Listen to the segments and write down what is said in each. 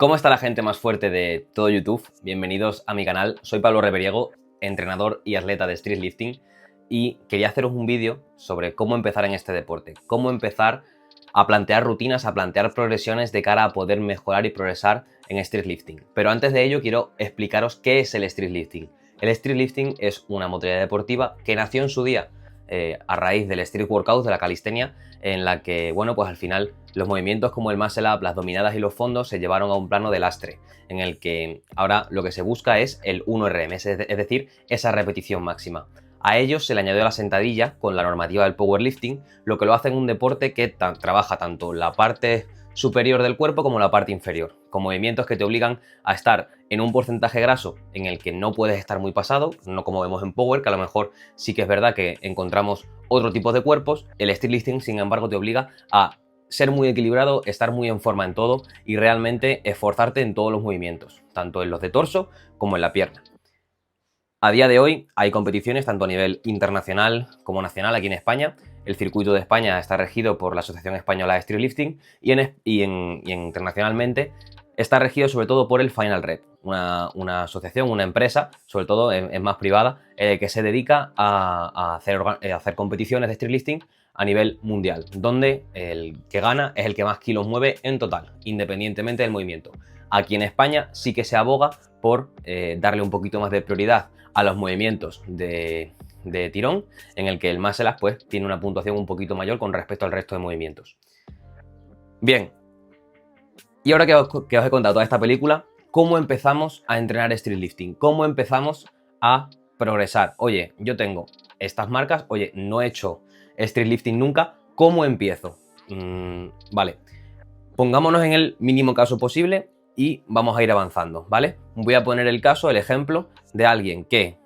¿Cómo está la gente más fuerte de todo YouTube? Bienvenidos a mi canal. Soy Pablo Reveriego, entrenador y atleta de street lifting, y quería haceros un vídeo sobre cómo empezar en este deporte, cómo empezar a plantear rutinas, a plantear progresiones de cara a poder mejorar y progresar en street lifting. Pero antes de ello quiero explicaros qué es el street lifting. El street lifting es una modalidad deportiva que nació en su día a raíz del street workout, de la calistenia, en la que, bueno, pues al final los movimientos como el muscle up, las dominadas y los fondos se llevaron a un plano de lastre, en el que ahora lo que se busca es el 1RM, es decir, esa repetición máxima. A ellos se le añadió la sentadilla con la normativa del powerlifting, lo que lo hace en un deporte que trabaja tanto la parte superior del cuerpo como la parte inferior, con movimientos que te obligan a estar en un porcentaje graso en el que no puedes estar muy pasado, no como vemos en Power, que a lo mejor sí que es verdad que encontramos otro tipo de cuerpos. El street lifting, sin embargo, te obliga a ser muy equilibrado, estar muy en forma en todo y realmente esforzarte en todos los movimientos, tanto en los de torso como en la pierna. A día de hoy hay competiciones tanto a nivel internacional como nacional aquí en España. El circuito de España está regido por la Asociación Española de Street Lifting y internacionalmente está regido sobre todo por el Final Rep, una asociación, una empresa, sobre todo es más privada, que se dedica a hacer competiciones de street lifting a nivel mundial, donde el que gana es el que más kilos mueve en total, independientemente del movimiento. Aquí en España sí que se aboga por darle un poquito más de prioridad a los movimientos de tirón, en el que el muscle up pues tiene una puntuación un poquito mayor con respecto al resto de movimientos. Bien, y ahora que os he contado toda esta película, ¿cómo empezamos a entrenar street lifting? ¿Cómo empezamos a progresar? Oye, yo tengo estas marcas, oye, no he hecho street lifting nunca, ¿cómo empiezo? Vale, pongámonos en el mínimo caso posible y vamos a ir avanzando, ¿vale? Voy a poner el caso, el ejemplo de alguien que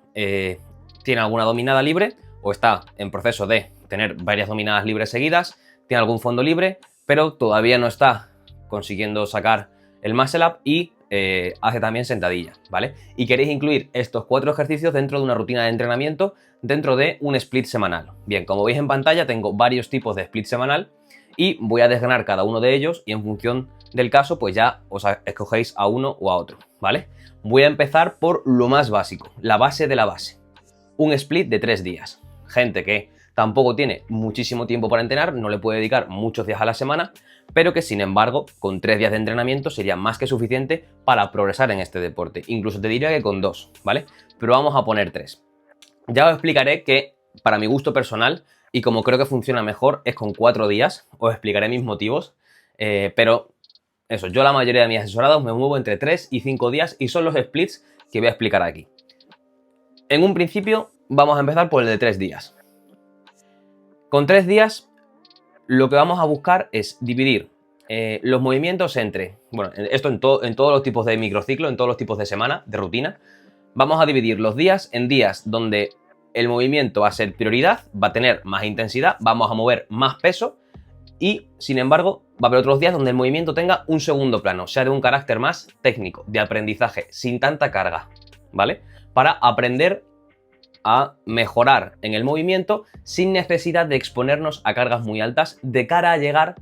tiene alguna dominada libre o está en proceso de tener varias dominadas libres seguidas, tiene algún fondo libre, pero todavía no está consiguiendo sacar el muscle up y hace también sentadillas, ¿vale? Y queréis incluir estos 4 ejercicios dentro de una rutina de entrenamiento dentro de un split semanal. Bien, como veis en pantalla tengo varios tipos de split semanal y voy a desgranar cada uno de ellos y en función del caso pues ya os escogéis a uno o a otro, ¿vale? Voy a empezar por lo más básico, la base de la base. Un split de 3 días. Gente que tampoco tiene muchísimo tiempo para entrenar, no le puede dedicar muchos días a la semana, pero que sin embargo con 3 días de entrenamiento sería más que suficiente para progresar en este deporte. Incluso te diría que con 2, ¿vale? Pero vamos a poner 3. Ya os explicaré que para mi gusto personal y como creo que funciona mejor es con 4 días, os explicaré mis motivos, pero eso, yo la mayoría de mis asesorados me muevo entre 3 y 5 días y son los splits que voy a explicar aquí. En un principio vamos a empezar por el de 3 días. Con 3 días lo que vamos a buscar es dividir los movimientos entre, bueno, esto en todos los tipos de microciclo, en todos los tipos de semana, de rutina. Vamos a dividir los días en días donde el movimiento va a ser prioridad, va a tener más intensidad, vamos a mover más peso y, sin embargo, va a haber otros días donde el movimiento tenga un segundo plano, sea de un carácter más técnico, de aprendizaje, sin tanta carga, ¿vale? Para aprender a mejorar en el movimiento sin necesidad de exponernos a cargas muy altas de cara a llegar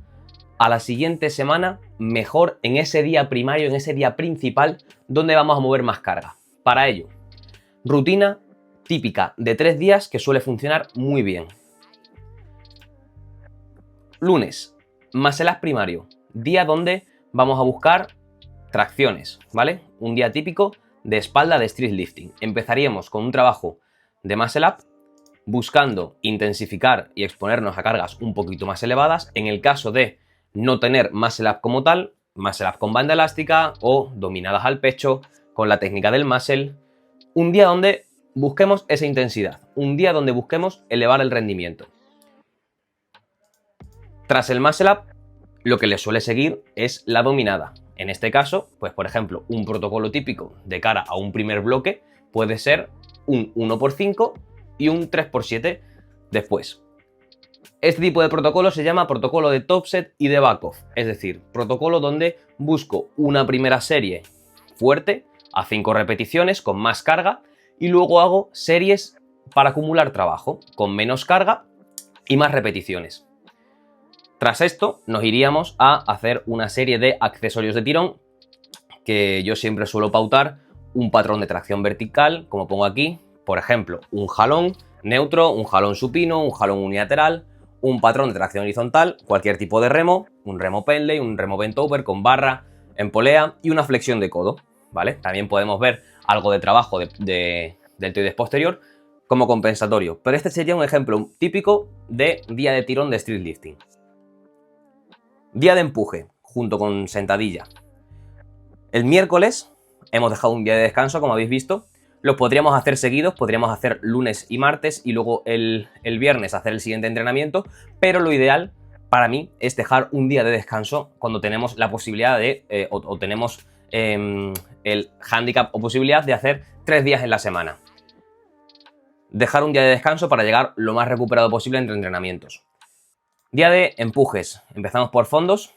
a la siguiente semana mejor en ese día primario, en ese día principal donde vamos a mover más carga. Para ello, rutina típica de 3 días que suele funcionar muy bien. Lunes, muscle up primario, día donde vamos a buscar tracciones, ¿vale? Un día típico de espalda de street lifting. Empezaríamos con un trabajo de muscle up, buscando intensificar y exponernos a cargas un poquito más elevadas. En el caso de no tener muscle up como tal, muscle up con banda elástica o dominadas al pecho con la técnica del muscle. Un día donde busquemos esa intensidad, un día donde busquemos elevar el rendimiento. Tras el muscle up, lo que le suele seguir es la dominada. En este caso, pues por ejemplo, un protocolo típico de cara a un primer bloque puede ser un 1x5 y un 3x7 después. Este tipo de protocolo se llama protocolo de top set y de back off, es decir, protocolo donde busco una primera serie fuerte a 5 repeticiones con más carga y luego hago series para acumular trabajo con menos carga y más repeticiones. Tras esto nos iríamos a hacer una serie de accesorios de tirón que yo siempre suelo pautar un patrón de tracción vertical, como pongo aquí, por ejemplo, un jalón neutro, un jalón supino, un jalón unilateral, un patrón de tracción horizontal, cualquier tipo de remo, un remo pendlay, un remo bent over con barra en polea y una flexión de codo, ¿vale? También podemos ver algo de trabajo de deltoides posterior como compensatorio, pero este sería un ejemplo típico de día de tirón de street lifting. Día de empuje, junto con sentadilla. El miércoles hemos dejado un día de descanso, como habéis visto. Los podríamos hacer seguidos, podríamos hacer lunes y martes y luego el viernes hacer el siguiente entrenamiento, pero lo ideal para mí es dejar un día de descanso cuando tenemos la posibilidad de, o tenemos el handicap o posibilidad de hacer 3 días en la semana. Dejar un día de descanso para llegar lo más recuperado posible entre entrenamientos. Día de empujes. Empezamos por fondos.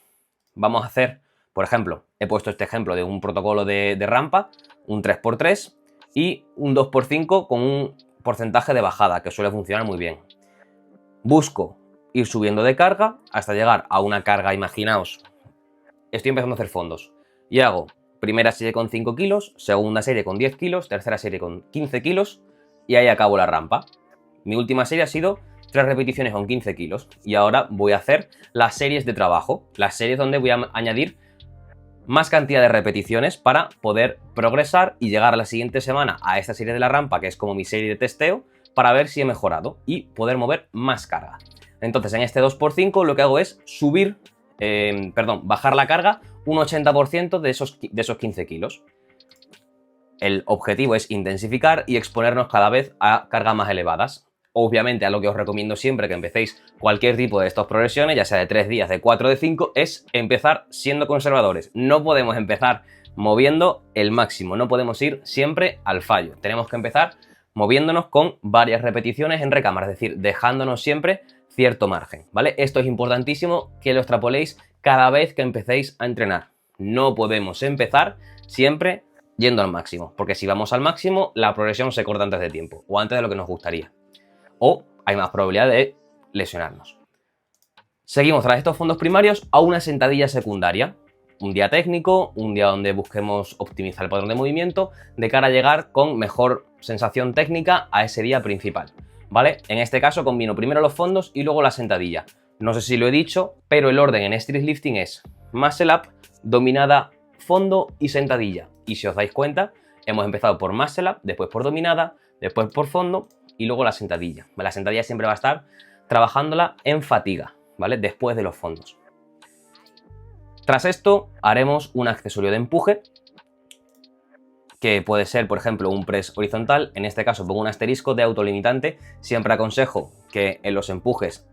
Vamos a hacer, por ejemplo, he puesto este ejemplo de un protocolo de rampa, un 3×3 y un 2×5 con un porcentaje de bajada que suele funcionar muy bien. Busco ir subiendo de carga hasta llegar a una carga, imaginaos, estoy empezando a hacer fondos y hago primera serie con 5 kilos, segunda serie con 10 kilos, tercera serie con 15 kilos y ahí acabo la rampa. Mi última serie ha sido 3 repeticiones con 15 kilos y ahora voy a hacer las series de trabajo, las series donde voy a añadir más cantidad de repeticiones para poder progresar y llegar a la siguiente semana a esta serie de la rampa, que es como mi serie de testeo, para ver si he mejorado y poder mover más carga. Entonces en este 2×5 lo que hago es bajar la carga un 80% de esos 15 kilos. El objetivo es intensificar y exponernos cada vez a cargas más elevadas. Obviamente, a lo que os recomiendo siempre que empecéis cualquier tipo de estas progresiones, ya sea de 3 días, de 4, de 5, es empezar siendo conservadores. No podemos empezar moviendo el máximo, no podemos ir siempre al fallo. Tenemos que empezar moviéndonos con varias repeticiones en recámara, es decir, dejándonos siempre cierto margen, ¿vale? Esto es importantísimo que lo extrapoléis cada vez que empecéis a entrenar. No podemos empezar siempre yendo al máximo, porque si vamos al máximo, la progresión se corta antes de tiempo o antes de lo que nos gustaría. O hay más probabilidad de lesionarnos. Seguimos tras estos fondos primarios a una sentadilla secundaria. Un día técnico, un día donde busquemos optimizar el patrón de movimiento de cara a llegar con mejor sensación técnica a ese día principal, ¿vale? En este caso combino primero los fondos y luego la sentadilla. No sé si lo he dicho, pero el orden en street lifting es muscle up, dominada, fondo y sentadilla. Y si os dais cuenta, hemos empezado por muscle up, después por dominada, después por fondo y luego la sentadilla. La sentadilla siempre va a estar trabajándola en fatiga, ¿vale? Después de los fondos. Tras esto haremos un accesorio de empuje que puede ser, por ejemplo, un press horizontal. En este caso pongo un asterisco de autolimitante. Siempre aconsejo que en los empujes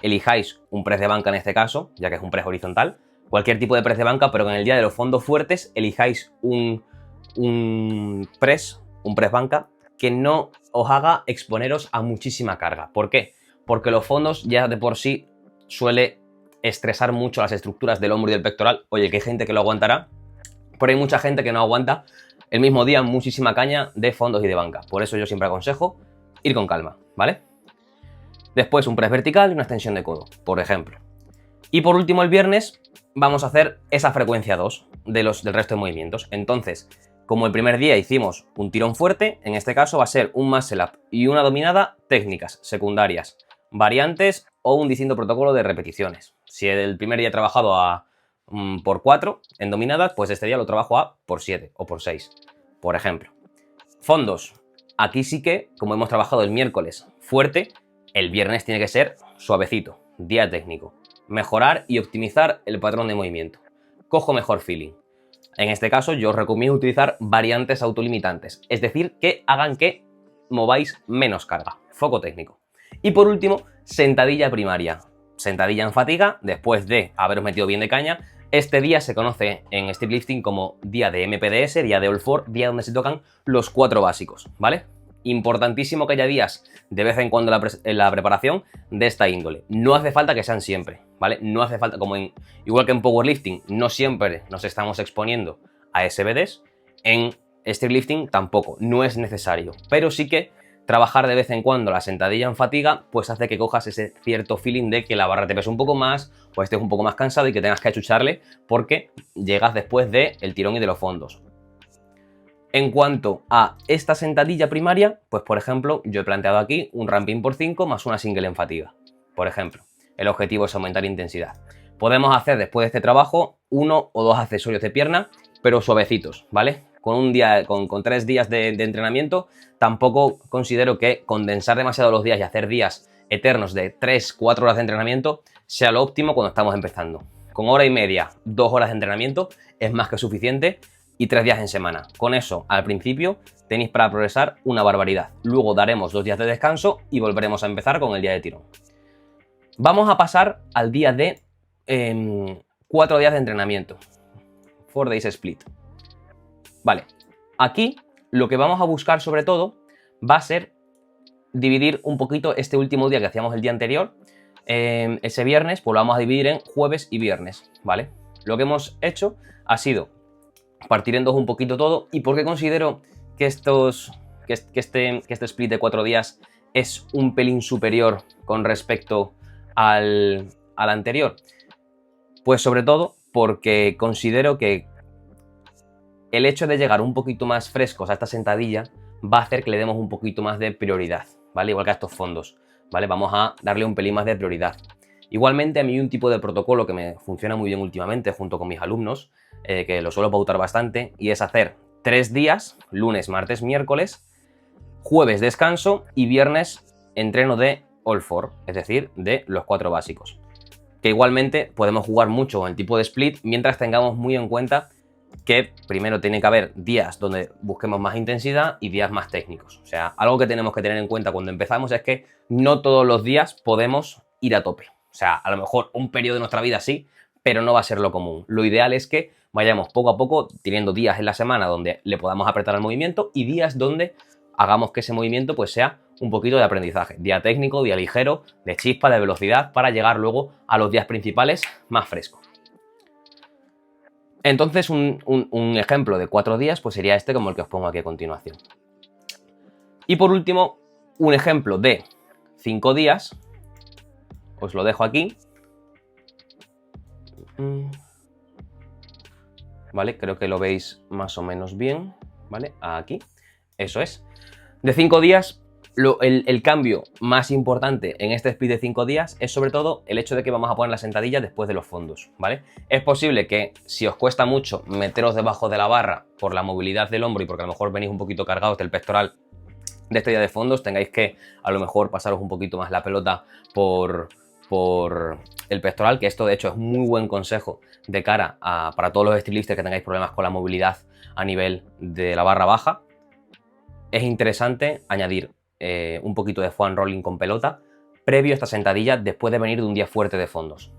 elijáis un press de banca en este caso, ya que es un press horizontal. Cualquier tipo de press de banca, pero que en el día de los fondos fuertes elijáis un press banca que no os haga exponeros a muchísima carga. ¿Por qué? Porque los fondos ya de por sí suele estresar mucho las estructuras del hombro y del pectoral. Oye, que hay gente que lo aguantará, pero hay mucha gente que no aguanta el mismo día muchísima caña de fondos y de banca. Por eso yo siempre aconsejo ir con calma, ¿vale? Después un press vertical y una extensión de codo, por ejemplo. Y por último el viernes vamos a hacer esa frecuencia 2 del resto de movimientos. Entonces, como el primer día hicimos un tirón fuerte, en este caso va a ser un muscle up y una dominada técnicas secundarias, variantes o un distinto protocolo de repeticiones. Si el primer día he trabajado por 4 en dominadas, pues este día lo trabajo a por 7 o por 6, por ejemplo. Fondos. Aquí sí que, como hemos trabajado el miércoles fuerte, el viernes tiene que ser suavecito, día técnico. Mejorar y optimizar el patrón de movimiento. Cojo mejor feeling. En este caso yo os recomiendo utilizar variantes autolimitantes, es decir, que hagan que mováis menos carga. Foco técnico. Y por último, sentadilla primaria. Sentadilla en fatiga, después de haberos metido bien de caña. Este día se conoce en street lifting como día de MPDS, día de All 4, día donde se tocan los 4 básicos, ¿vale? Importantísimo que haya días de vez en cuando en la preparación de esta índole. No hace falta que sean siempre, ¿vale? No hace falta, igual que en powerlifting, no siempre nos estamos exponiendo a SBDs, en street lifting tampoco, no es necesario. Pero sí que trabajar de vez en cuando la sentadilla en fatiga, pues hace que cojas ese cierto feeling de que la barra te pese un poco más, o estés un poco más cansado y que tengas que achucharle porque llegas después del tirón y de los fondos. En cuanto a esta sentadilla primaria, pues por ejemplo, yo he planteado aquí un ramping por 5 más una single en fatiga. Por ejemplo, el objetivo es aumentar intensidad. Podemos hacer después de este trabajo 1 o 2 accesorios de pierna, pero suavecitos, ¿vale? Con 3 días de entrenamiento, tampoco considero que condensar demasiado los días y hacer días eternos de 3-4 horas de entrenamiento sea lo óptimo cuando estamos empezando. Con hora y media, 2 horas de entrenamiento es más que suficiente y 3 días en semana. Con eso, al principio, tenéis para progresar una barbaridad. Luego daremos 2 días de descanso y volveremos a empezar con el día de tirón. Vamos a pasar al día de 4 días de entrenamiento. 4 days split. Vale, aquí lo que vamos a buscar sobre todo va a ser dividir un poquito este último día que hacíamos el día anterior. Ese viernes, pues lo vamos a dividir en jueves y viernes, ¿vale? Lo que hemos hecho ha sido partir en dos un poquito todo. ¿Y por qué considero que este split de 4 días es un pelín superior con respecto al anterior? Pues sobre todo porque considero que el hecho de llegar un poquito más frescos a esta sentadilla va a hacer que le demos un poquito más de prioridad, ¿vale? Igual que a estos fondos, ¿vale? Vamos a darle un pelín más de prioridad. Igualmente, a mí hay un tipo de protocolo que me funciona muy bien últimamente junto con mis alumnos, que lo suelo pautar bastante, y es hacer 3 días, lunes, martes, miércoles, jueves descanso y viernes entreno de all four, es decir, de los 4 básicos. Que igualmente podemos jugar mucho con el tipo de split mientras tengamos muy en cuenta que primero tiene que haber días donde busquemos más intensidad y días más técnicos. O sea, algo que tenemos que tener en cuenta cuando empezamos es que no todos los días podemos ir a tope. O sea, a lo mejor un periodo de nuestra vida sí, pero no va a ser lo común. Lo ideal es que vayamos poco a poco teniendo días en la semana donde le podamos apretar al movimiento y días donde hagamos que ese movimiento pues sea un poquito de aprendizaje. Día técnico, día ligero, de chispa, de velocidad, para llegar luego a los días principales más frescos. Entonces, un ejemplo de 4 días pues sería este como el que os pongo aquí a continuación. Y por último, un ejemplo de 5 días, os lo dejo aquí. ¿Vale? Creo que lo veis más o menos bien, ¿vale? Aquí, eso es. De 5 días, el cambio más importante en este split de 5 días es sobre todo el hecho de que vamos a poner la sentadilla después de los fondos, ¿vale? Es posible que si os cuesta mucho meteros debajo de la barra por la movilidad del hombro y porque a lo mejor venís un poquito cargados del pectoral de este día de fondos, tengáis que a lo mejor pasaros un poquito más la pelota por el pectoral, que esto de hecho es muy buen consejo de cara para todos los estilistas que tengáis problemas con la movilidad a nivel de la barra baja. Es interesante añadir un poquito de foam rolling con pelota previo a esta sentadilla después de venir de un día fuerte de fondos,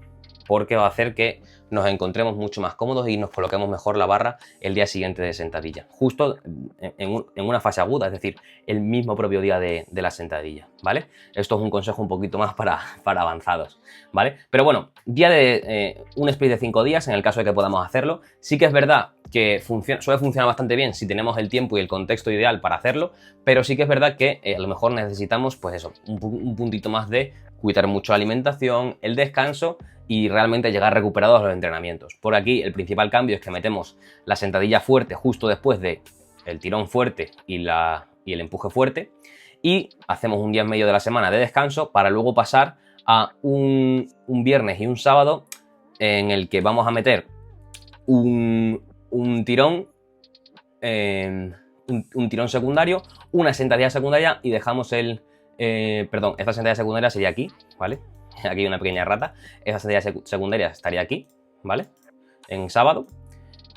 porque va a hacer que nos encontremos mucho más cómodos y nos coloquemos mejor la barra el día siguiente de sentadilla, justo en una fase aguda, es decir, el mismo propio día de la sentadilla, ¿vale? Esto es un consejo un poquito más para avanzados, ¿vale? Pero bueno, día de un split de 5 días, en el caso de que podamos hacerlo. Sí que es verdad que suele funcionar bastante bien si tenemos el tiempo y el contexto ideal para hacerlo, pero sí que es verdad que a lo mejor necesitamos, pues eso, un puntito más de cuidar mucho la alimentación, el descanso y realmente llegar recuperados a los entrenamientos. Por aquí el principal cambio es que metemos la sentadilla fuerte justo después de el tirón fuerte y el empuje fuerte, y hacemos un día en medio de la semana de descanso para luego pasar a un viernes y un sábado en el que vamos a meter un tirón secundario, una sentadilla secundaria y dejamos esta sentadilla secundaria sería aquí, ¿vale? Aquí hay una pequeña rata. Esa sentadilla secundaria estaría aquí, ¿vale? En sábado.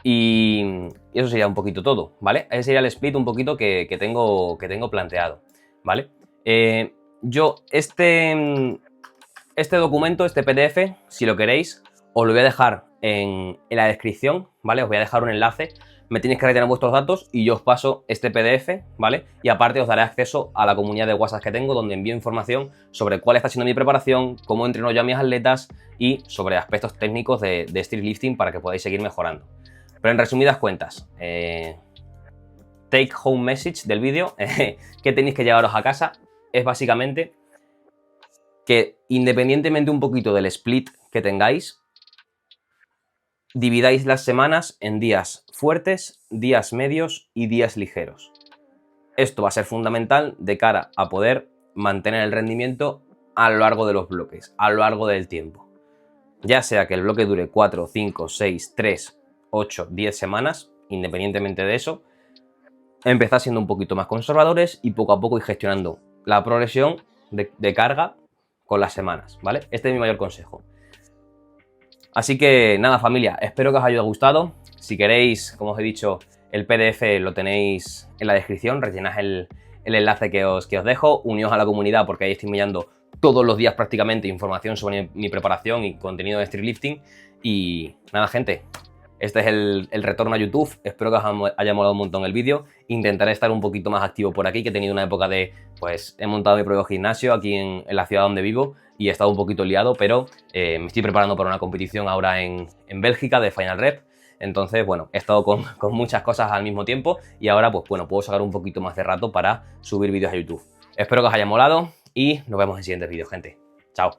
Y eso sería un poquito todo, ¿vale? Ese sería el split un poquito que tengo planteado, ¿vale? Yo este documento, este PDF, si lo queréis, os lo voy a dejar en la descripción, ¿vale? Os voy a dejar un enlace. Me tenéis que rellenar vuestros datos y yo os paso este PDF, ¿vale? Y aparte os daré acceso a la comunidad de WhatsApp que tengo, donde envío información sobre cuál está siendo mi preparación, cómo entreno yo a mis atletas y sobre aspectos técnicos de street lifting para que podáis seguir mejorando. Pero en resumidas cuentas, take home message del vídeo, que tenéis que llevaros a casa, es básicamente que independientemente un poquito del split que tengáis, dividáis las semanas en días fuertes, días medios y días ligeros. Esto va a ser fundamental de cara a poder mantener el rendimiento a lo largo de los bloques, a lo largo del tiempo. Ya sea que el bloque dure 4, 5, 6, 3, 8, 10 semanas, independientemente de eso, empezad siendo un poquito más conservadores y poco a poco ir gestionando la progresión de carga con las semanas, ¿vale? Este es mi mayor consejo. Así que nada, familia, espero que os haya gustado. Si queréis, como os he dicho, el PDF lo tenéis en la descripción, rellenad el enlace que os dejo, uníos a la comunidad porque ahí estoy enviando todos los días prácticamente información sobre mi preparación y contenido de street lifting. Y nada, gente, este es el retorno a YouTube. Espero que os haya molado un montón el vídeo. Intentaré estar un poquito más activo por aquí, que he tenido una época de, pues, he montado mi propio gimnasio aquí en la ciudad donde vivo y he estado un poquito liado, pero me estoy preparando para una competición ahora en Bélgica de Final Rep. Entonces, bueno, he estado con muchas cosas al mismo tiempo y ahora, pues bueno, puedo sacar un poquito más de rato para subir vídeos a YouTube. Espero que os haya molado y nos vemos en siguientes vídeos, gente. Chao.